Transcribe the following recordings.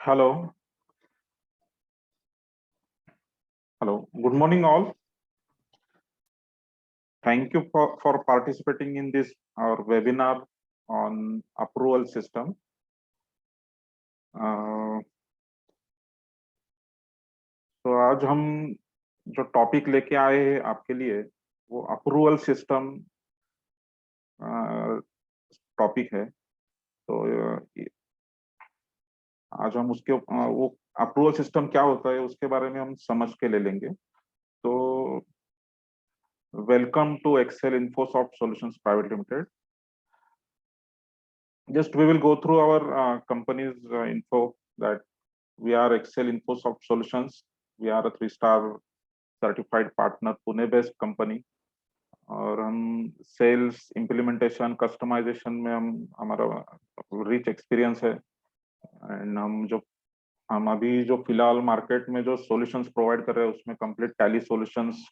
Hello. Hello. Good morning, all. Thank you for participating in this our webinar on approval system. तो आज हम जो topic लेके आए हैं आपके लिए वो अप्रूवल सिस्टम टॉपिक है। तो आज हम उसके वो अप्रूवल सिस्टम क्या होता है उसके बारे में हम समझ के ले लेंगे। तो welcome to Excel Infosoft Solutions Private Limited. Just we will go through our company's info that we are Excel Infosoft Solutions. We are a 3-star certified partner, Pune-based company. और हम सेल्स इम्प्लीमेंटेशन कस्टमाइजेशन में हमारा rich experience है। And हम अभी जो फिलहाल market में जो सॉल्यूशंस प्रोवाइड कर रहे हैं उसमें कंप्लीट टैली सॉल्यूशंस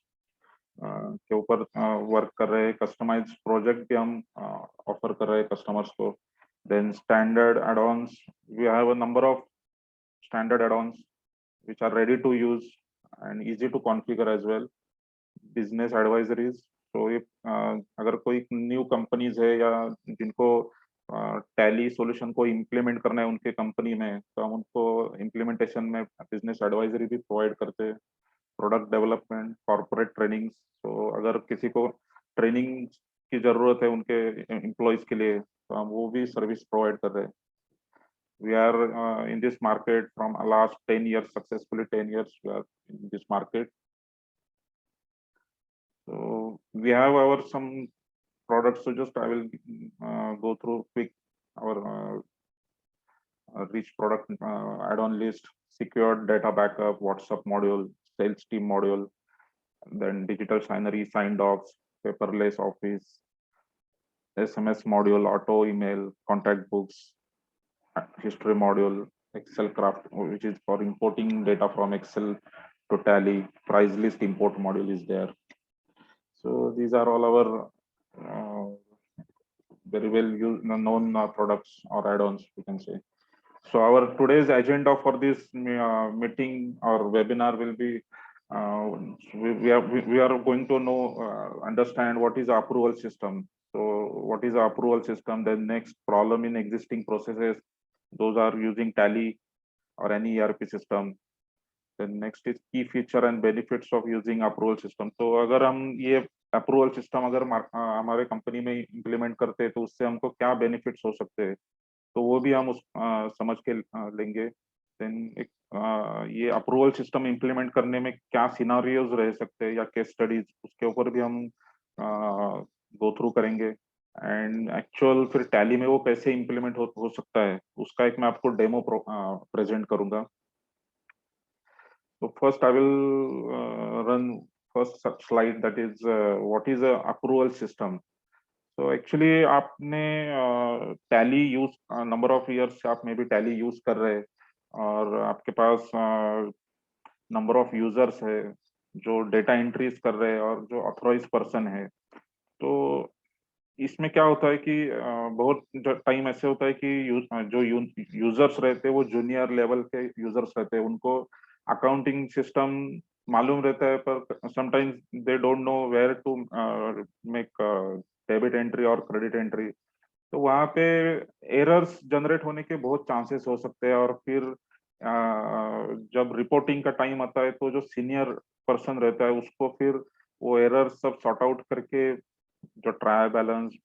के ऊपर वर्क कर रहे हैं। कस्टमाइज प्रोजेक्ट भी हम ऑफर कर रहे हैं कस्टमर्स को। Then standard add-ons, we have a number of standard add-ons which are ready to use and easy to configure as well. Business advisories, तो ये अगर कोई न्यू कंपनीज है या जिनको टैली सॉल्यूशन को इम्प्लीमेंट करना है उनके कंपनी में, तो हम उनको इम्प्लीमेंटेशन में बिजनेस एडवाइजरी भी प्रोवाइड करते हैं। प्रोडक्ट डेवलपमेंट, कॉर्पोरेट ट्रेनिंग्स, तो अगर किसी को ट्रेनिंग की जरूरत है उनके एम्प्लॉयज के लिए तो हम वो भी सर्विस प्रोवाइड कर रहे हैं। We are in this market from last 10 years, successfully 10 years we are in this market. So we have our some products, so just I will go through quick our rich product add-on list: secured data backup, WhatsApp module, sales team module, then digital signery, signed docs, paperless office, SMS module, auto email, contact books, history module, Excel craft, which is for importing data from Excel to Tally, price list import module is there. So these are all our very well used known products or add-ons, we can say. So our today's agenda for this meeting or webinar will be we are going to know understand what is the approval system. So what is the approval system? Then next, problem in existing processes, those are using Tally or any ERP system. Then next is key feature and benefits of using approval system. तो अगर हम ये approval system अगर हमारे company में implement करते हैं तो उससे हमको क्या बेनिफिट्स हो सकते हैं, तो वो भी हम समझ के लेंगे। देन एक ये अप्रूवल सिस्टम इम्प्लीमेंट करने में क्या सिनारियोज रह सकते हैं या केस स्टडीज, उसके ऊपर भी हम गो थ्रू करेंगे। एंड एक्चुअल फिर टैली में वो कैसे इम्प्लीमेंट हो सकता है उसका एक मैं आपको डेमो प्रेजेंट करूंगा। So first I will run first slide, that is what is a approval system. So actually आपने tally use number of years से आप में भी टैली यूज कर रहे हैं और आपके पास नंबर ऑफ यूजर्स है जो डेटा एंट्रीज कर रहे हैं और जो ऑथराइज पर्सन है। तो इसमें क्या होता है कि बहुत टाइम ऐसे होता है कि जो यूजर्स रहते हैं वो जूनियर लेवल के यूजर्स रहते हैं, उनको अकाउंटिंग सिस्टम मालूम रहता है पर sometimes they don't know where to make debit entry और क्रेडिट एंट्री। तो वहाँ पे एरर्स जनरेट होने के बहुत चांसेस हो सकते हैं और फिर जब रिपोर्टिंग का टाइम आता है तो जो सीनियर पर्सन रहता है उसको फिर वो एरर सब सॉर्ट आउट करके जो ट्रायल बैलेंस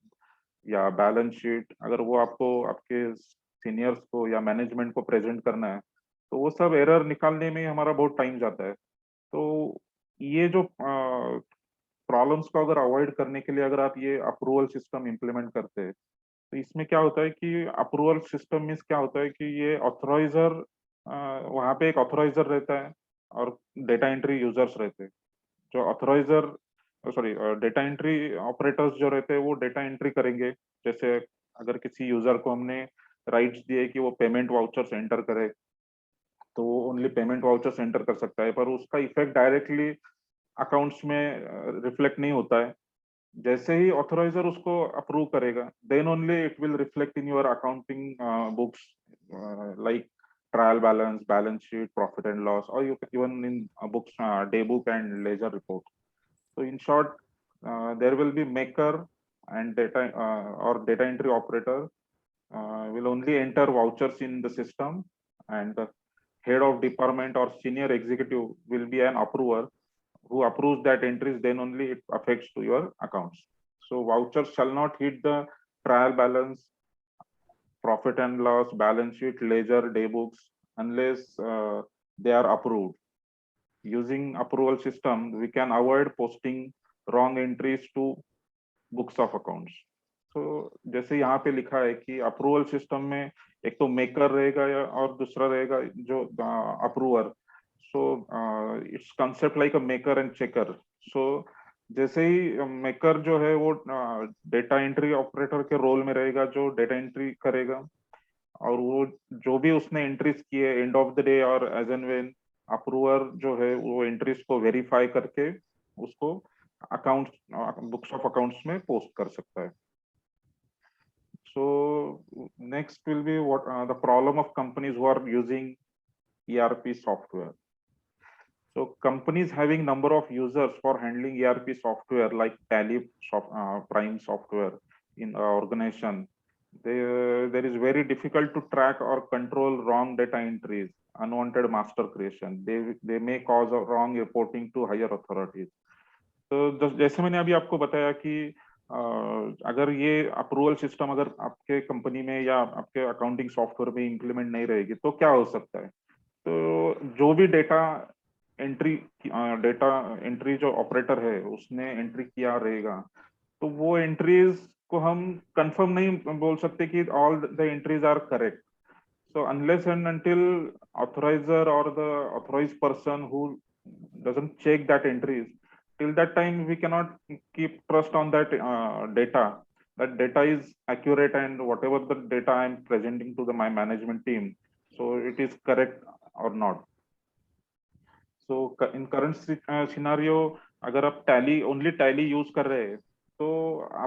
या बैलेंस शीट अगर वो आपको आपके सीनियर्स को या मैनेजमेंट को प्रेजेंट करना है, तो वो सब एरर निकालने में हमारा बहुत टाइम जाता है। तो ये जो प्रॉब्लम्स को अगर अवॉइड करने के लिए अगर आप ये अप्रूवल सिस्टम इम्प्लीमेंट करते हैं, तो इसमें क्या होता है कि अप्रूवल सिस्टम मीन्स क्या होता है कि ये ऑथराइजर, वहाँ पे एक ऑथराइजर रहता है और डेटा एंट्री यूजर्स रहते हैं। जो ऑथराइजर, सॉरी, डेटा एंट्री ऑपरेटर्स जो रहते हैं वो डेटा एंट्री करेंगे। जैसे अगर किसी यूजर को हमने राइट्स दिए कि वो पेमेंट वाउचर्स एंटर करे, तो वो ओनली पेमेंट वाउचर्स एंटर कर सकता है, पर उसका इफेक्ट डायरेक्टली अकाउंट्स में रिफ्लेक्ट नहीं होता है। जैसे ही ऑथराइजर उसको अप्रूव करेगा, then only it will reflect in your accounting books, like trial balance, balance sheet, profit and loss, और you even in books, day book and ledger report. So in short, there will be maker and data or data entry operator will only enter vouchers in the system, and the head of department or senior executive will be an approver who approves that entries. Then only it affects to your accounts. So vouchers shall not hit the trial balance, profit and loss, balance sheet, ledger, day books unless they are approved. Using approval system, we can avoid posting wrong entries to books of accounts. तो जैसे यहाँ पे लिखा है कि approval system में एक तो मेकर रहेगा या और दूसरा रहेगा जो approver. So it's concept like a maker and checker. So जैसे ही मेकर जो है वो डेटा एंट्री ऑपरेटर के रोल में रहेगा, जो डेटा एंट्री करेगा, और वो जो भी उसने एंट्रीज किए एंड ऑफ द डे और एज एंड व्हेन अप्रूवर जो है वो एंट्रीज को वेरीफाई करके उसको अकाउंट्स, बुक्स ऑफ अकाउंट्स में पोस्ट कर सकता है. So next will be what the problem of companies who are using ERP software. So companies having number of users for handling ERP software like Tally, Prime software in organization, there is very difficult to track or control wrong data entries, unwanted master creation. They may cause a wrong reporting to higher authorities. तो जैसे मैंने अभी आपको बताया कि अगर ये approval system अगर आपके कंपनी में या आपके अकाउंटिंग सॉफ्टवेयर में इंप्लीमेंट नहीं रहेगी तो क्या हो सकता है. तो जो भी एंट्री डेटा एंट्री जो ऑपरेटर है उसने एंट्री किया रहेगा, तो वो एंट्रीज को हम कंफर्म नहीं बोल सकते कि all the entries are correct. So unless and until authorizer or the authorized person who doesn't check that entries, till that time we cannot keep trust on that data. That data is accurate and whatever the data I'm presenting to my management team, so it is correct or not. So in current scenario, अगर आप only tally use कर रहे हैं, तो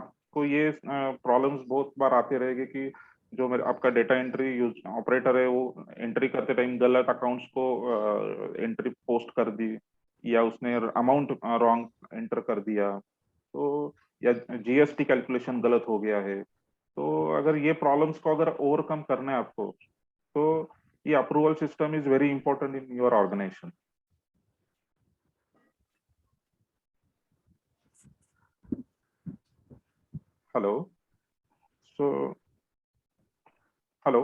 आपको ये problems बहुत बार आते रहेंगे कि जो मेरे आपका डेटा एंट्री यूज ऑपरेटर है वो एंट्री करते टाइम गलत अकाउंट्स को एंट्री पोस्ट कर दी, या उसने अमाउंट रॉन्ग एंटर कर दिया, तो या जीएसटी कैलकुलेशन गलत हो गया है. तो अगर ये प्रॉब्लम्स को अगर ओवरकम करना है आपको, तो ये approval system is very important in your organisation. Hello. So hello.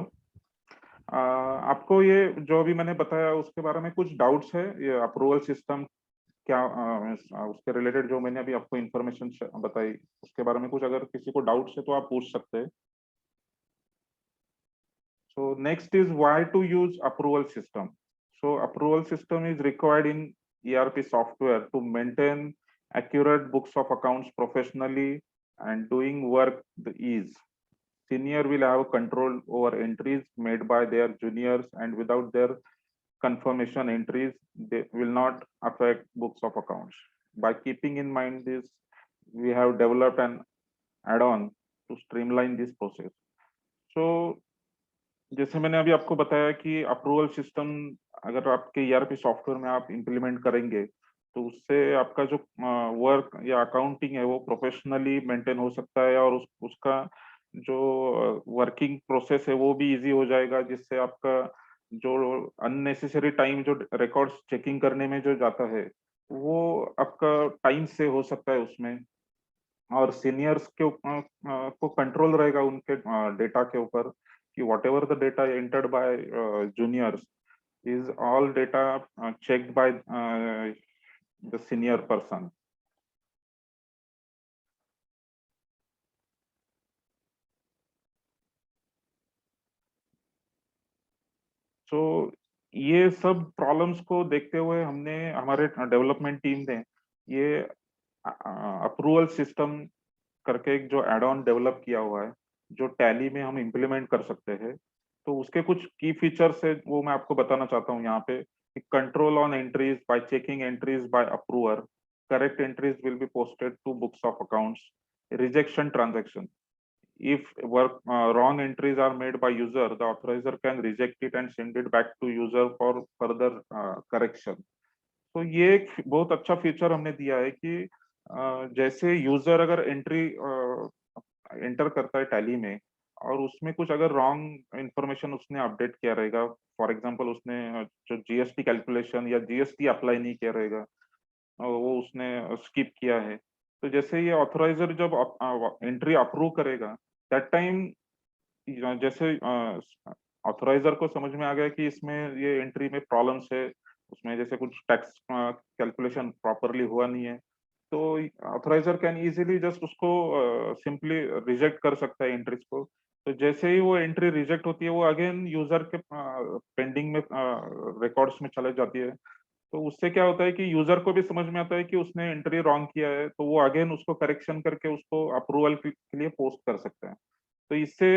आपको ये जो अभी मैंने बताया उसके बारे में कुछ डाउट्स है, ये अप्रूवल सिस्टम क्या उसके रिलेटेड जो मैंने अभी आपको इंफॉर्मेशन बताई उसके बारे में कुछ अगर किसी को डाउट्स है तो आप पूछ सकते हैं. So next is why to use approval system. So approval system is required in ERP software to maintain accurate books of accounts professionally and doing work the ease. Senior will have control over entries made by their juniors, and without their confirmation entries, they will not affect books of accounts. By keeping in mind this, we have developed an add-on to streamline this process. So जैसे मैंने अभी आपको बताया कि approval system अगर आपके ERP software में आप इंप्लीमेंट करेंगे, तो उससे आपका जो वर्क या अकाउंटिंग है वो प्रोफेशनली मेंटेन हो सकता है, और उसका जो वर्किंग प्रोसेस है वो भी इजी हो जाएगा, जिससे आपका जो अननेसेसरी टाइम जो रिकॉर्ड्स चेकिंग करने में जो जाता है वो आपका टाइम से हो सकता है उसमें, और सीनियर्स के को कंट्रोल रहेगा उनके डेटा के ऊपर कि whatever the data entered by juniors is all data checked by the senior person. So ये सब प्रॉब्लम्स को देखते हुए हमने, हमारे डेवलपमेंट टीम ने ये अप्रूवल सिस्टम करके एक जो एड ऑन डेवलप किया हुआ है, जो टैली में हम इम्प्लीमेंट कर सकते हैं। तो उसके कुछ की फीचर्स है वो मैं आपको बताना चाहता हूँ यहाँ पे। Control on entries by checking entries by approver, correct entries will be posted to books of accounts, rejection transaction, if wrong entries are made by user, the authorizer can reject it and send it back to user for further correction. तो ये एक बहुत अच्छा feature हमने दिया है कि जैसे यूजर अगर एंट्री एंटर करता है टैली में, और उसमें कुछ अगर रॉन्ग इंफॉर्मेशन उसने अपडेट किया रहेगा, फॉर एग्जांपल उसने जो जीएसटी कैलकुलेशन या जीएसटी अप्लाई नहीं किया रहेगा, वो उसने स्किप किया है, तो जैसे ये ऑथराइजर जब एंट्री अप्रूव करेगा, दैट टाइम जैसे ऑथराइजर को समझ में आ गया कि इसमें ये एंट्री में प्रॉब्लम्स है, उसमें जैसे कुछ टैक्स कैलकुलेशन प्रॉपरली हुआ नहीं है, तो ऑथराइजर कैन इजीली जस्ट उसको सिंपली रिजेक्ट कर सकता है एंट्रीज को। तो जैसे ही वो एंट्री रिजेक्ट होती है, वो अगेन यूजर के पेंडिंग में रिकॉर्ड्स में चले जाती है। तो उससे क्या होता है कि यूजर को भी समझ में आता है कि उसने एंट्री रॉन्ग किया है, तो वो अगेन उसको करेक्शन करके उसको अप्रूवल के लिए पोस्ट कर सकते हैं। तो इससे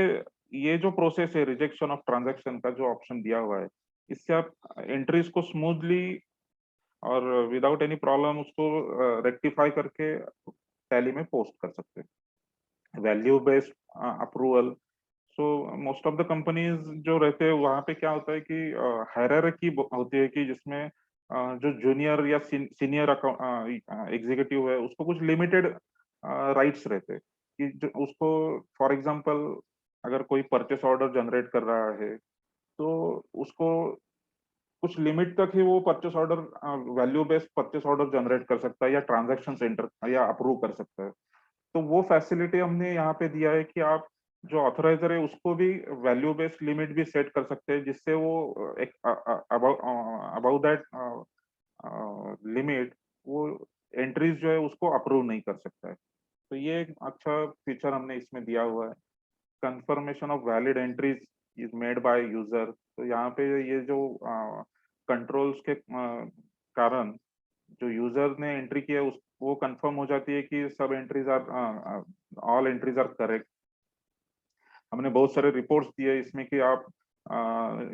ये जो प्रोसेस है रिजेक्शन ऑफ ट्रांजैक्शन का जो ऑप्शन दिया हुआ है, इससे आप एंट्रीज को स्मूथली और विदाउट एनी प्रॉब्लम उसको रेक्टिफाई करके टैली में पोस्ट कर सकते हैं। Value based approval, so most of the companies जो रहते हैं वहां पे क्या होता है कि हायरार्की होती है कि जिसमें जो जूनियर या सीनियर एग्जीक्यूटिव है उसको कुछ लिमिटेड राइट्स रहते हैं कि जो उसको, फॉर एग्जांपल अगर कोई परचेस ऑर्डर जनरेट कर रहा है, तो उसको कुछ लिमिट तक ही वो purchase order, value based purchase order generate कर सकता है या ट्रांजैक्शन सेंटर या अप्रूव कर सकता है। तो वो फैसिलिटी हमने यहाँ पे दिया है कि आप जो ऑथराइजर है उसको भी वैल्यू बेस्ड लिमिट भी सेट कर सकते हैं, जिससे वो एक अबाउ दैट लिमिट वो एंट्रीज जो है उसको अप्रूव नहीं कर सकता है। तो ये एक अच्छा फीचर हमने इसमें दिया हुआ है। Confirmation of valid entries is made by user, तो यहाँ पे ये जो कंट्रोल्स के कारण जो यूजर ने एंट्री किया है उस वो कंफर्म हो जाती है कि सब entries are, all entries are correct. हमने बहुत सारे रिपोर्ट्स दिए इसमें कि आप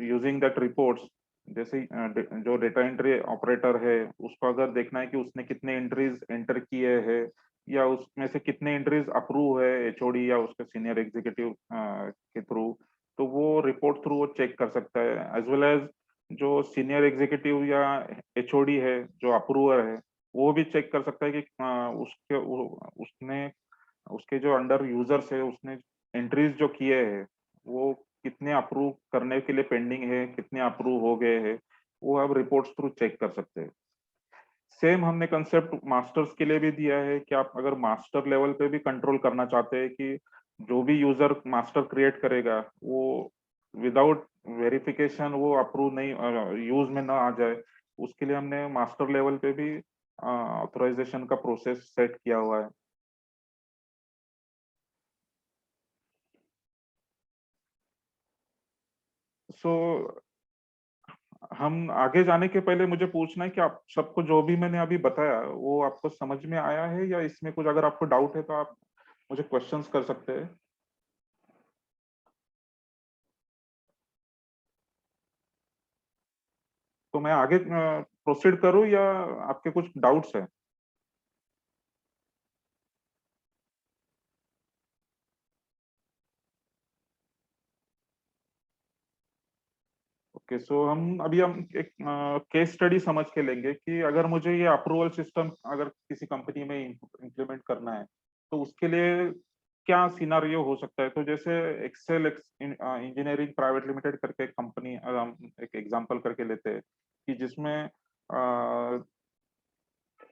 यूजिंग दैट रिपोर्ट्स, जैसे जो डेटा एंट्री ऑपरेटर है उसको अगर देखना है कि उसने कितने एंट्रीज एंटर किए हैं या उसमें से कितने एंट्रीज अप्रूव है एचओडी या उसके सीनियर एग्जीक्यूटिव के थ्रू, तो वो रिपोर्ट थ्रू वो चेक कर सकता है। एज वेल एज जो सीनियर एग्जीक्यूटिव या एचओडी है जो अप्रूवर है, वो भी चेक कर सकता है कि उसने उसके जो अंडर यूजर्स है उसने एंट्रीज जो किए हैं वो कितने अप्रूव करने के लिए पेंडिंग है, कितने अप्रूव हो गए हैं, वो आप रिपोर्ट्स थ्रू चेक कर सकते हैं। सेम हमने कंसेप्ट मास्टर्स के लिए भी दिया है कि आप अगर मास्टर लेवल पे भी कंट्रोल करना चाहते हैं कि जो भी यूजर मास्टर क्रिएट करेगा वो विदाउट वेरिफिकेशन वो अप्रूव नहीं, यूज में ना आ जाए, उसके लिए हमने मास्टर लेवल पे भी ऑथराइजेशन का प्रोसेस सेट किया हुआ है। सो हम आगे जाने के पहले मुझे पूछना है कि आप सबको जो भी मैंने अभी बताया वो आपको समझ में आया है, या इसमें कुछ अगर आपको डाउट है तो आप मुझे क्वेश्चंस कर सकते हैं। तो मैं आगे प्रोसीड करूं या आपके कुछ डाउट्स हैं? ओके, सो हम एक केस स्टडी समझ के लेंगे कि अगर मुझे ये अप्रूवल सिस्टम अगर किसी कंपनी में इम्प्लीमेंट करना है तो उसके लिए क्या सिनारियो हो सकता है। तो जैसे एक्सेल इंजीनियरिंग प्राइवेट लिमिटेड करके एक कंपनी, हम एक एग्जांपल करके लेते हैं कि जिसमें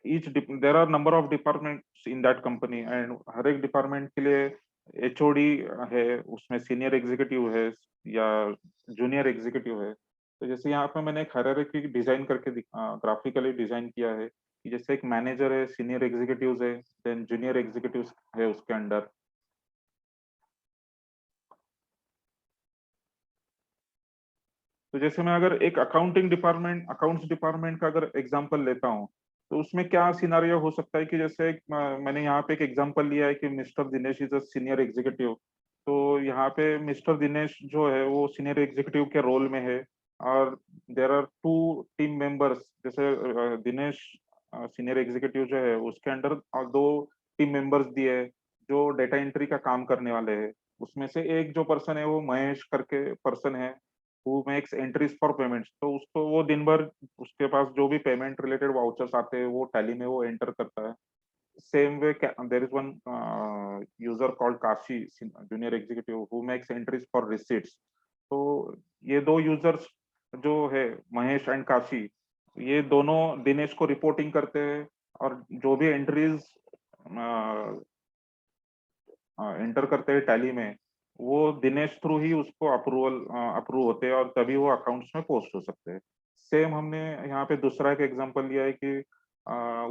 each there are number of departments in that company, and हर एक डिपार्टमेंट के लिए एचओडी है, उसमें सीनियर एग्जीक्यूटिव है या जूनियर एग्जीक्यूटिव है। तो जैसे यहाँ पे मैंने एक हायरार्की डिजाइन करके ग्राफिकली डिजाइन किया है कि जैसे एक मैनेजर है, सीनियर एग्जीक्यूटिव्स है, देन जूनियर एग्जीक्यूटिव्स है उसके अंडर। तो जैसे मैं अगर एक अकाउंट्स डिपार्टमेंट का अगर एग्जांपल लेता हूँ, तो उसमें क्या सिनारियो हो सकता है कि जैसे मैंने यहाँ पे एक एग्जांपल लिया है कि mister Dinesh is a senior executive. तो यहाँ पे मिस्टर दिनेश जो है वो सीनियर एग्जीक्यूटिव के रोल में है, और there are two team members. जैसे दिनेश सीनियर एग्जीक्यूटिव जो है उसके अंडर दो टीम मेंबर्स दिए हैं जो डेटा एंट्री का काम करने वाले हैं। उसमें से एक जो पर्सन है वो महेश करके पर्सन है, who makes entries for payments। तो उसको वो दिन भर उसके पास जो भी पेमेंट रिलेटेड वाउचर्स आते हैं वो टैली में वो एंटर करता है। Same way there is one user called Kashi, junior executive, who makes entries for receipts. तो ये दो यूजर्स जो है महेश एंड काशी, ये दोनों दिनेश को रिपोर्टिंग करते हैं, और जो भी एंट्रीज एंटर करते हैं टैली में, वो दिनेश थ्रू ही उसको अप्रूव होते हैं, और तभी वो अकाउंट्स में पोस्ट हो सकते हैं। सेम हमने यहाँ पे दूसरा एक एग्जांपल लिया है कि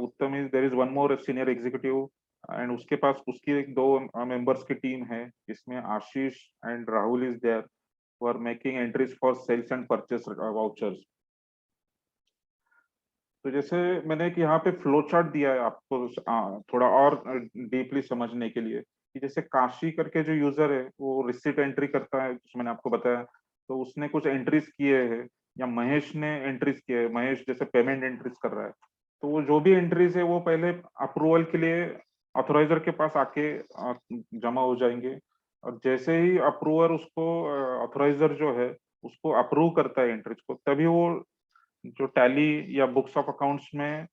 Uttam is there is one more senior executive, and उसके पास उसकी एक दो मेंबर्स की टीम है, इसमें Ashish and Rahul is there, for making entries for sales and purchase vouchers. तो जैसे मैंने एक यहाँ पे फ्लो चार्ट दिया है आपको थोड़ा और डीपली समझने के लिए, कि जैसे काशी करके जो यूजर है वो रिसिट एंट्री करता है, जैसे मैंने आपको बताया। तो उसने कुछ एंट्रीज किए हैं, या महेश ने एंट्रीज किए हैं, महेश जैसे पेमेंट एंट्रीज कर रहा है। तो वो जो भी एंट्रीज है वो पहले अप्रूवल के लिए ऑथराइजर के पास आके जमा हो जाएंगे, और जैसे ही अप्रूवर उसको ऑथराइजर जो है उसको अप्रूव करता है एंट्रीज को, तभी वो जो टैली या बुक्स ऑफ अकाउंट्स में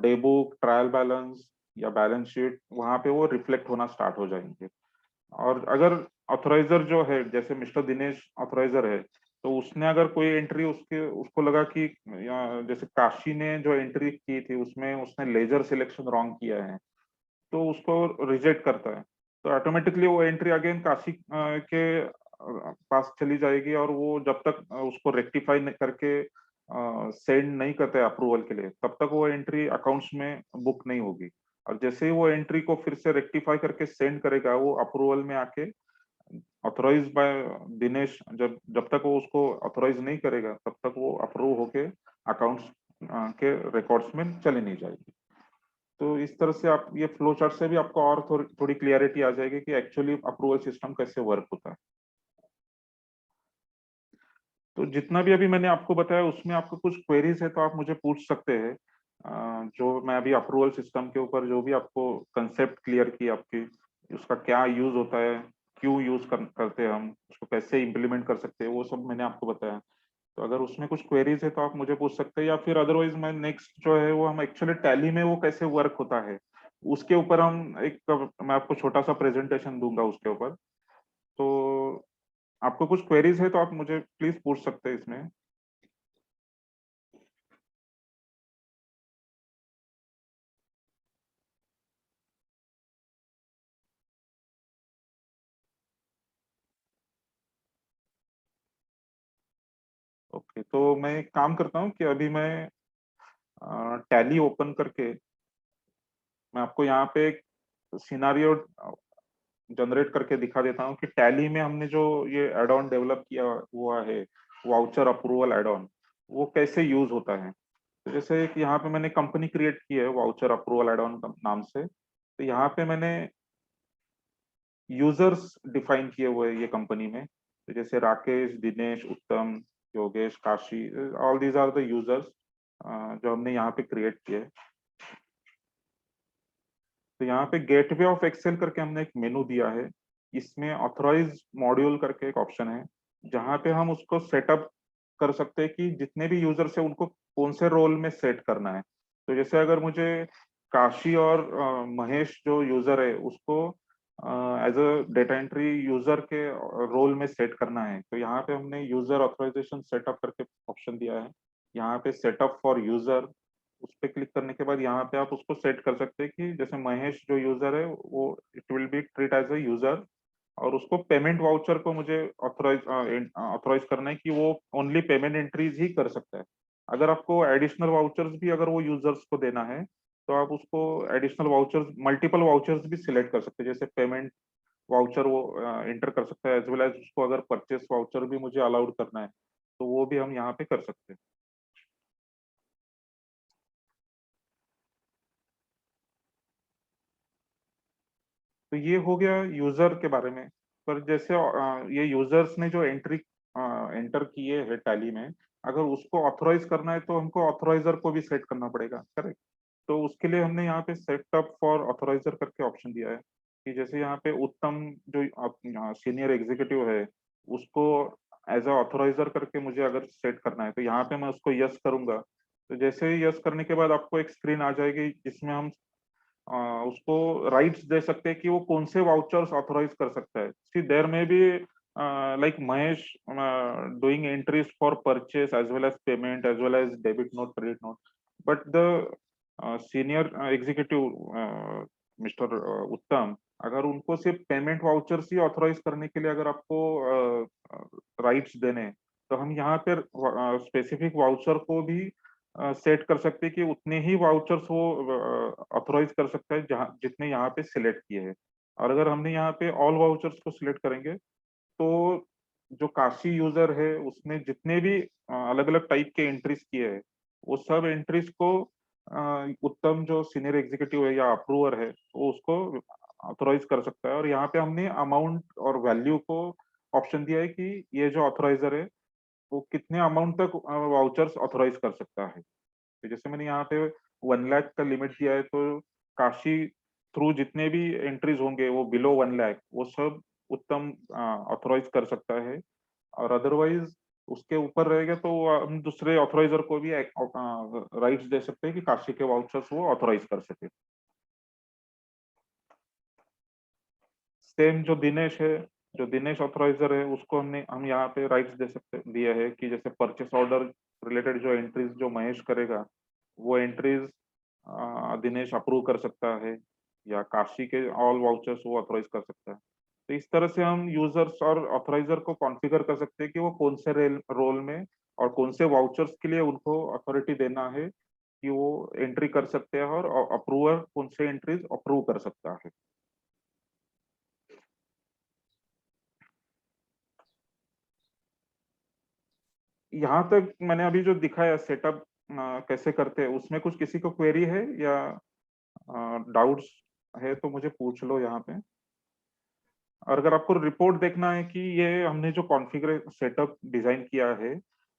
डे बुक, ट्रायल बैलेंस या बैलेंस शीट, वहां पे वो रिफ्लेक्ट होना स्टार्ट हो जाएंगे। और अगर ऑथराइजर जो है जैसे मिस्टर दिनेश ऑथराइजर है, तो उसने अगर कोई एंट्री उसके उसको लगा कि जैसे काशी ने जो एंट्री की थी उसमें उसने लेजर सिलेक्शन रॉन्ग किया है, तो उसको रिजेक्ट करता है। तो ऑटोमेटिकली वो एंट्री अगेन काशी के पास चली जाएगी, और वो जब तक उसको रेक्टिफाई करके सेंड नहीं करते अप्रूवल के लिए, तब तक वो एंट्री अकाउंट्स में बुक नहीं होगी। और जैसे ही वो एंट्री को फिर से रेक्टिफाई करके सेंड करेगा, वो अप्रूवल में आके ऑथराइज बाय दिनेश, जब जब तक वो उसको ऑथराइज नहीं करेगा तब तक वो अप्रूव होके अकाउंट्स के रिकॉर्ड्स में चली नहीं जाएगी। तो इस तरह से आप ये फ्लो चार्ट से भी आपको और थोड़ी क्लियरिटी आ जाएगी कि एक्चुअली अप्रूवल सिस्टम कैसे वर्क होता है। तो जितना भी अभी मैंने आपको बताया उसमें आपको कुछ क्वेरीज है तो आप मुझे पूछ सकते हैं। जो मैं अभी अप्रूवल सिस्टम के ऊपर जो भी आपको कंसेप्ट क्लियर की आपकी, उसका क्या यूज होता है, क्यों करते हैं हम उसको, कैसे इम्प्लीमेंट कर सकते हैं, वो सब मैंने आपको बताया। तो अगर उसमें कुछ क्वेरीज है तो आप मुझे पूछ सकते हैं, या फिर अदरवाइज मैं नेक्स्ट जो है वो हम एक्चुअली टैली में वो कैसे वर्क होता है उसके ऊपर हम एक मैं आपको छोटा सा प्रेजेंटेशन दूंगा उसके ऊपर। तो आपको कुछ क्वेरीज है तो आप मुझे प्लीज पूछ सकते हैं इसमें। ओके, तो मैं एक काम करता हूँ कि अभी मैं टैली ओपन करके मैं आपको यहाँ पे एक सिनारियो जनरेट करके दिखा देता हूँ कि टैली में हमने जो ये एड ऑन डेवलप किया हुआ है, वाउचर अप्रूवल एड ऑन, वो कैसे यूज होता है। तो जैसे एक यहाँ पे मैंने कंपनी क्रिएट की है वाउचर अप्रूवल एड ऑन नाम से। तो यहाँ पे मैंने यूजर्स डिफाइन किए हुए हैं ये कंपनी में। तो जैसे Rakesh, Dinesh, Uttam, Yogesh, Kashi, all these are the users जो हमने यहाँ पे क्रिएट किए। तो यहाँ पे गेटवे ऑफ एक्सेल करके हमने एक मेनू दिया है, इसमें ऑथराइज मॉड्यूल करके एक ऑप्शन है, जहाँ पे हम उसको सेटअप कर सकते हैं कि जितने भी यूजर्स है उनको कौन से रोल में सेट करना है। तो जैसे अगर मुझे काशी और महेश जो यूजर है उसको as a data entry user के रोल में सेट करना है, तो यहाँ पे हमने यूजर ऑथराइजेशन सेटअप करके ऑप्शन दिया है। यहाँ पे सेटअप फॉर यूजर, उस पर क्लिक करने के बाद यहाँ पे आप उसको सेट कर सकते हैं कि जैसे महेश जो यूजर है वो it will be treat as a user, और उसको पेमेंट वाउचर को मुझे ऑथराइज करना है कि वो ओनली पेमेंट एंट्रीज ही कर सकता है। अगर आपको एडिशनल वाउचर्स भी अगर वो यूजर्स को देना है तो आप उसको एडिशनल वाउचर्स, मल्टीपल वाउचर्स भी सिलेक्ट कर सकते हैं, जैसे पेमेंट वाउचर वो एंटर कर सकता है, एज वेल एज उसको अगर परचेस वाउचर भी मुझे अलाउड करना है तो वो भी हम यहाँ पे कर सकते हैं। तो ये हो गया यूजर के बारे में। पर जैसे ये यूजर्स ने जो एंट्री एंटर किए है टैली में, अगर उसको ऑथराइज करना है तो हमको ऑथराइजर को भी सेट करना पड़ेगा, करेक्ट। तो उसके लिए हमने यहाँ पे सेटअप फॉर ऑथराइजर करके ऑप्शन दिया है कि जैसे यहाँ पे उत्तम जो सीनियर एग्जीक्यूटिव है उसको एज अ ऑथराइजर करके मुझे अगर सेट करना है तो यहाँ पे मैं उसको यस करूंगा। तो जैसे ही यस करने के बाद आपको एक स्क्रीन आ जाएगी जिसमें हम उसको राइट्स दे सकते हैं कि वो कौन से वाउचर्स ऑथराइज कर सकता है। सी देयर में भी like Mahesh doing entries for purchase as well as payment as well as debit note credit note, but the senior executive mister Uttam, अगर उनको सिर्फ पेमेंट वाउचर्स ही ऑथराइज करने के लिए अगर आपको राइट्स देने हैं, तो हम यहाँ पर स्पेसिफिक वाउचर को भी सेट कर सकते हैं कि उतने ही वाउचर्स वो ऑथराइज कर सकता है जहाँ जितने यहाँ पे सिलेक्ट किए हैं। और अगर हमने यहाँ पे ऑल वाउचर्स को सिलेक्ट करेंगे तो जो काशी यूजर है उसने जितने भी अलग अलग टाइप के एंट्रीज किए हैं वो सब एंट्रीज को उत्तम जो सीनियर एग्जीक्यूटिव है या अप्रूवर है वो उसको ऑथराइज कर सकता है। और यहाँ पे हमने अमाउंट और वैल्यू को ऑप्शन दिया है कि ये जो ऑथराइजर है वो कितने अमाउंट तक वाउचर्स ऑथराइज कर सकता है। तो जैसे मैंने यहाँ पे 1 लाख का लिमिट दिया है तो काशी थ्रू जितने भी एंट्रीज होंगे वो बिलो 1 लाख वो सब उत्तम ऑथराइज कर सकता है। और अदरवाइज उसके ऊपर रहेगा तो हम दूसरे ऑथराइजर को भी राइट्स दे सकते हैं कि काशी के वाउचर्स वो ऑथराइज कर सके। सेम जो दिनेश है, जो दिनेश ऑथराइजर है उसको हम यहाँ पे राइट्स दे सकते दिए है कि जैसे परचेस ऑर्डर रिलेटेड जो एंट्रीज जो महेश करेगा वो एंट्रीज दिनेश अप्रूव कर सकता है, या काशी के ऑल वाउचर्स वो ऑथराइज कर सकता है। तो इस तरह से हम यूजर्स और ऑथराइजर को कॉन्फ़िगर कर सकते हैं कि वो कौन से रोल में और कौन से वाउचर्स के लिए उनको अथॉरिटी देना है कि वो एंट्री कर सकते हैं, और अप्रूवर कौन से एंट्रीज अप्रूव कर सकता है। यहाँ तक मैंने अभी जो दिखाया सेटअप कैसे करते हैं उसमें कुछ किसी को क्वेरी है या डाउट्स है तो मुझे पूछ लो यहाँ पे। और अगर आपको रिपोर्ट देखना है कि ये हमने जो कॉन्फ़िगर सेटअप डिजाइन किया है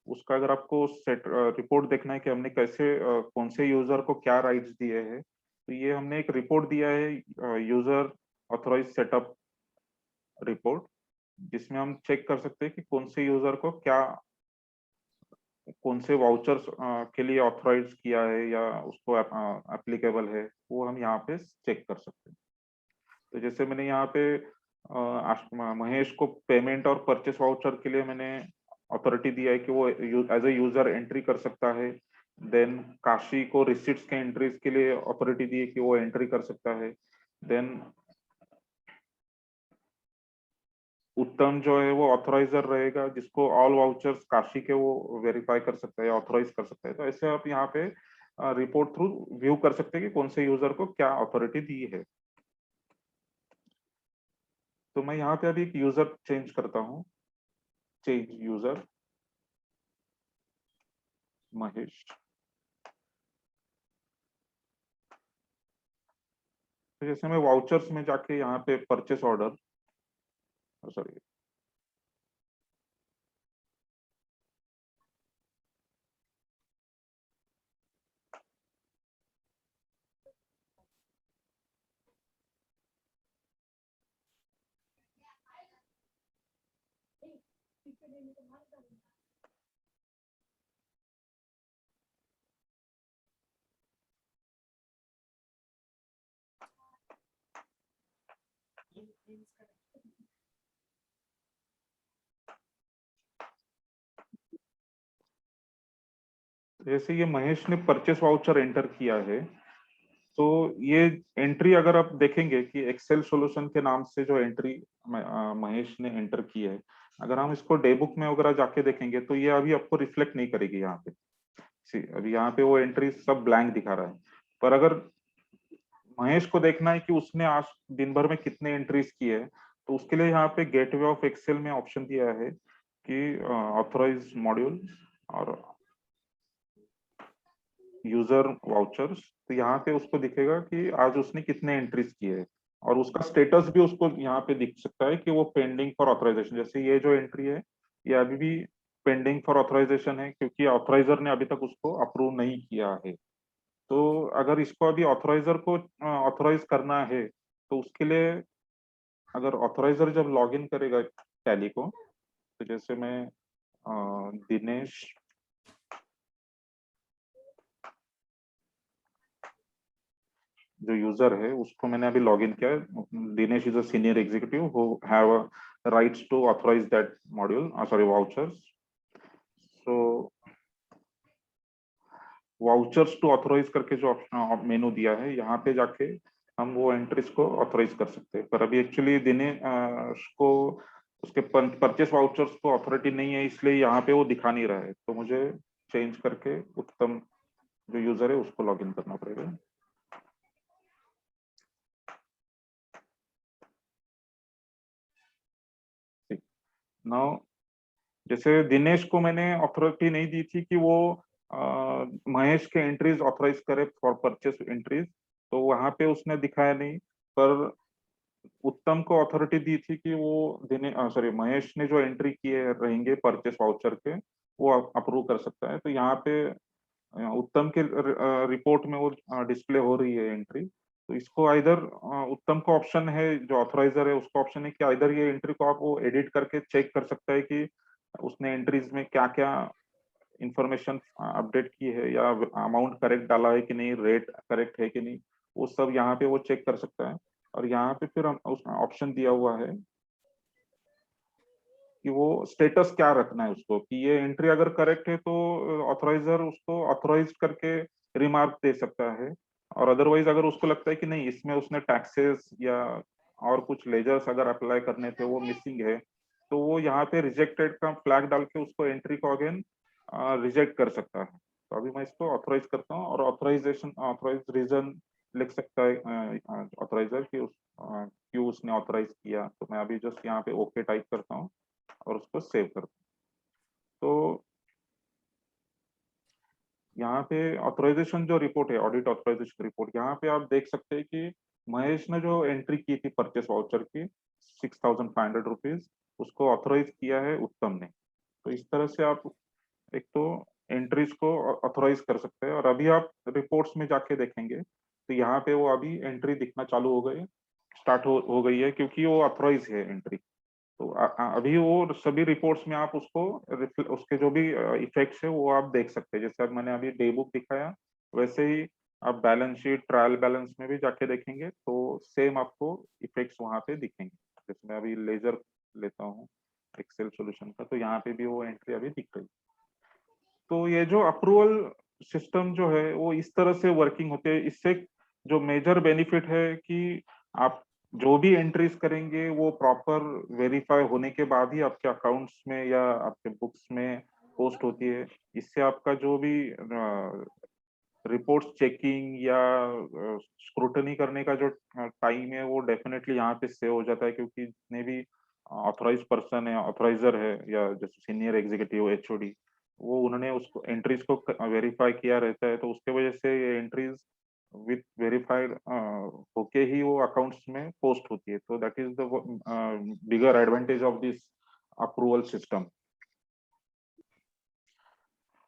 उसका अगर आपको सेट रिपोर्ट देखना है कि हमने कैसे कौन से यूजर को क्या राइट्स दिए हैं तो ये हमने एक रिपोर्ट दिया है, यूजर ऑथराइज सेटअप रिपोर्ट, जिसमें हम चेक कर सकते हैं कि कौन से यूजर को क्या कौन से वाउचर्स के लिए ऑथराइज किया है या उसको एप्लीकेबल है वो हम यहाँ पे चेक कर सकते हैं। तो जैसे मैंने यहाँ पे महेश को पेमेंट और परचेस वाउचर के लिए मैंने अथॉरिटी दिया है कि वो एज ए यूजर एंट्री कर सकता है। देन काशी को रिसिट्स के एंट्रीज के लिए अथॉरिटी दी है कि वो एंट्री कर सकता है। देन उत्तम जो है वो ऑथराइजर रहेगा जिसको ऑल वाउचर्स काशी के वो वेरीफाई कर सकता है, ऑथराइज कर सकता है। तो ऐसे आप यहाँ पे रिपोर्ट थ्रू व्यू कर सकते हैं कि कौन से यूजर को क्या अथॉरिटी दी है। तो मैं यहाँ पे अभी एक यूजर चेंज करता हूँ, चेंज यूजर महेश। तो जैसे मैं वाउचर्स में जाके यहाँ पे परचेस ऑर्डर, सॉरी, जैसे ये महेश ने परचेस वाउचर एंटर किया है, तो ये एंट्री अगर आप देखेंगे कि एक्सेल सॉल्यूशन के नाम से जो एंट्री महेश ने एंटर की है, अगर हम इसको डे बुक में वगैरह जाके देखेंगे तो ये अभी आपको रिफ्लेक्ट नहीं करेगी यहाँ पे। अभी यहाँ पे वो एंट्री सब ब्लैंक दिखा रहा है। पर अगर महेश को देखना है कि उसने आज दिन भर में कितने एंट्रीज किए हैं, तो उसके लिए यहाँ पे गेटवे ऑफ एक्सेल में ऑप्शन दिया है कि ऑथराइज मॉड्यूल और यूजर वाउचर्स। तो यहाँ पे उसको दिखेगा कि आज उसने कितने एंट्रीज किए हैं, और उसका स्टेटस भी उसको यहाँ पे दिख सकता है कि वो पेंडिंग फॉर ऑथराइजेशन। जैसे ये जो एंट्री है, ये अभी भी पेंडिंग फॉर ऑथराइजेशन है, क्योंकि ऑथराइजर ने अभी तक उसको अप्रूव नहीं किया है। तो अगर इसको अभी ऑथराइजर को ऑथराइज करना है, तो उसके लिए अगर ऑथराइजर जब लॉग इन करेगा टैली को, तो जैसे मैं दिनेश जो यूजर है उसको मैंने अभी लॉग इन किया। Dinesh is a senior executive who have rights to authorise that module, sorry vouchers. So vouchers to authorise करके जो मेनू दिया है, यहाँ पे जाके हम वो एंट्रीज को ऑथराइज कर सकते हैं। पर अभी एक्चुअली दिनेश को उसके परचेस वाउचर्स को अथॉरिटी नहीं है, इसलिए यहाँ पे वो दिखा नहीं रहा है। तो मुझे चेंज करके उत्तम जो यूजर है उसको लॉग इन करना पड़ेगा। नाउ जैसे दिनेश को मैंने अथॉरिटी नहीं दी थी कि वो महेश के एंट्रीज ऑथराइज करे फॉर परचेस एंट्रीज, तो वहां पे उसने दिखाया नहीं। पर उत्तम को अथॉरिटी दी थी कि वो सॉरी महेश ने जो एंट्री किए रहेंगे परचेस वाउचर के, वो अप्रूव कर सकता है। तो यहाँ पे उत्तम के रिपोर्ट में वो डिस्प्ले हो रही है एंट्री। तो इसको आइदर उत्तम को ऑप्शन है, जो ऑथराइजर है उसको ऑप्शन है कि आइदर ये एंट्री को आप वो एडिट करके चेक कर सकता है कि उसने एंट्रीज में क्या क्या इंफॉर्मेशन अपडेट की है, या अमाउंट करेक्ट डाला है कि नहीं, रेट करेक्ट है कि नहीं, वो सब यहाँ पे वो चेक कर सकता है। और यहाँ पे फिर हम उसमें ऑप्शन दिया हुआ है कि वो स्टेटस क्या रखना है उसको, कि ये एंट्री अगर करेक्ट है तो ऑथराइजर उसको ऑथराइज करके रिमार्क दे सकता है। और अदरवाइज अगर उसको लगता है कि नहीं, इसमें उसने टैक्सेस या और कुछ लेजर्स अगर अप्लाई करने थे वो मिसिंग है, तो वो यहाँ पे रिजेक्टेड का फ्लैग डाल के उसको एंट्री को अगेन रिजेक्ट कर सकता है। तो अभी मैं इसको ऑथराइज करता हूँ, और ऑथराइजेशन ऑथराइज रीजन लिख सकता है ऑथराइजर कि क्यों उसने ऑथराइज किया। तो मैं अभी जस्ट यहाँ पे ओके टाइप करता हूँ और उसको सेव करता हूँ। तो यहाँ पे ऑथराइजेशन जो रिपोर्ट है, ऑडिट ऑथराइजेशन रिपोर्ट, यहाँ पे आप देख सकते हैं कि महेश ने जो एंट्री की थी परचेस वाउचर की 6,500 रुपीज, उसको ऑथराइज किया है उत्तम ने। तो इस तरह से आप एक तो एंट्रीज को ऑथराइज कर सकते हैं। और अभी आप रिपोर्ट्स में जाके देखेंगे तो यहाँ पे वो अभी एंट्री दिखना चालू हो गई, स्टार्ट हो गई है, क्योंकि वो ऑथराइज है एंट्री। तो अभी वो सभी रिपोर्ट्स में आप उसको उसके जो भी इफेक्ट्स है वो आप देख सकते हैं। जैसे अब मैंने अभी डे बुक दिखाया, वैसे ही आप बैलेंस शीट, ट्रायल बैलेंस में भी जाके देखेंगे तो सेम आपको इफेक्ट्स वहां पे दिखेंगे। जैसे मैं अभी लेजर लेता हूँ एक्सेल सॉल्यूशन का, तो यहाँ पे भी वो एंट्री अभी दिख रही। तो ये जो अप्रूवल सिस्टम जो है वो इस तरह से वर्किंग होते हैं। इससे जो मेजर बेनिफिट है कि आप जो भी एंट्रीज करेंगे वो प्रॉपर वेरीफाई होने के बाद ही आपके अकाउंट्स में या आपके बुक्स में पोस्ट होती है। इससे आपका जो भी रिपोर्ट्स चेकिंग या स्क्रूटनी करने का जो टाइम है वो डेफिनेटली यहाँ पे सेव हो जाता है, क्योंकि जितने भी ऑथराइज पर्सन है, ऑथराइजर है, या जैसे सीनियर एग्जीक्यूटिव एचओडी, वो उन्होंने उसको एंट्रीज को वेरीफाई किया रहता है। तो उसके वजह से ये एंट्रीज विथ वेरीफाइड होके ही वो अकाउंट्स में पोस्ट होती है। तो that is the bigger advantage of this approval system.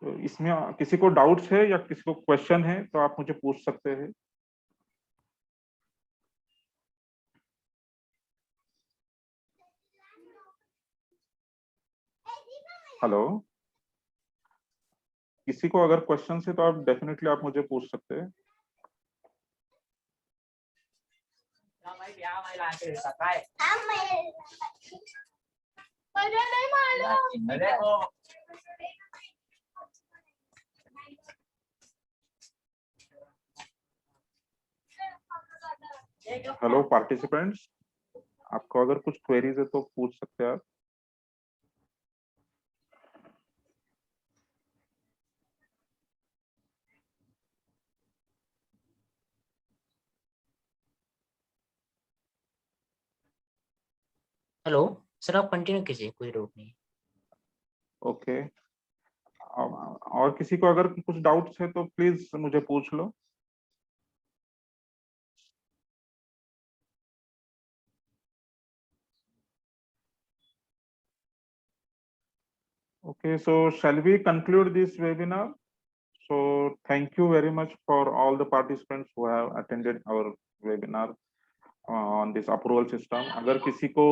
तो इसमें किसी को डाउट्स है या किसी को क्वेश्चन है तो आप मुझे पूछ सकते हैं। हेलो, किसी को अगर क्वेश्चन है तो आप डेफिनेटली आप मुझे पूछ सकते हैं। हेलो पार्टिसिपेंट्स, आपको अगर कुछ क्वेरीज है तो पूछ सकते हैं आप। हेलो सर, आप कंटिन्यू कीजिए, कोई रोक नहीं। ओके, और किसी को अगर कुछ डाउट्स है तो प्लीज मुझे पूछ लो। Okay, so shall we conclude this webinar? So thank you very much for all the participants who have attended our webinar on this approval system. अगर किसी को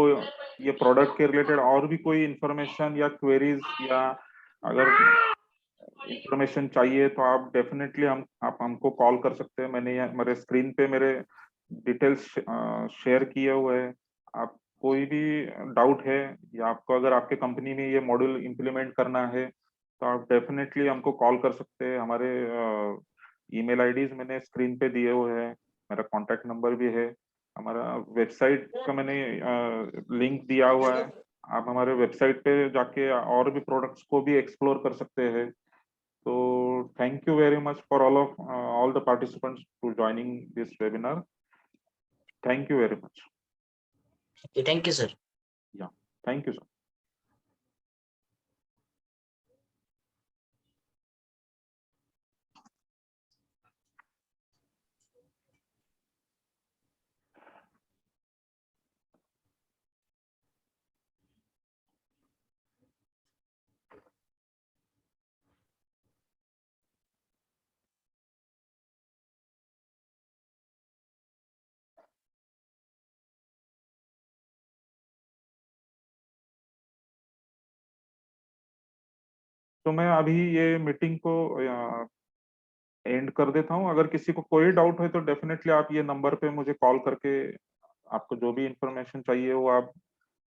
ये प्रोडक्ट के रिलेटेड और भी कोई इंफॉर्मेशन या क्वेरीज या अगर इंफॉर्मेशन चाहिए तो आप डेफिनेटली आप हमको कॉल कर सकते हैं। मैंने मेरे स्क्रीन पे मेरे डिटेल्स शेयर किए हुए हैं। आप कोई भी डाउट है या आपको अगर आपके कंपनी में ये मॉड्यूल इम्प्लीमेंट करना है तो आप डेफिनेटली हमको कॉल कर सकते हैं। हमारे ईमेल आईडीज मैंने स्क्रीन पे दिए हुए हैं, मेरा कॉन्टैक्ट नंबर भी है। हमारा वेबसाइट का मैंने लिंक दिया हुआ है, आप हमारे वेबसाइट पे जाके और भी प्रोडक्ट्स को भी एक्सप्लोर कर सकते हैं। So thank you very much for all the participants to joining this webinar. Thank you very much. Thank you sir. Yeah, thank you, sir. तो मैं अभी ये मीटिंग को एंड कर देता हूँ। अगर किसी को कोई डाउट है तो डेफिनेटली आप ये नंबर पे मुझे कॉल करके आपको जो भी इंफॉर्मेशन चाहिए वो आप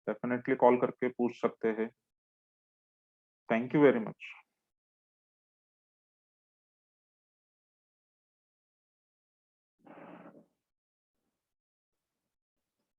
डेफिनेटली कॉल करके पूछ सकते हैं। Thank you very much.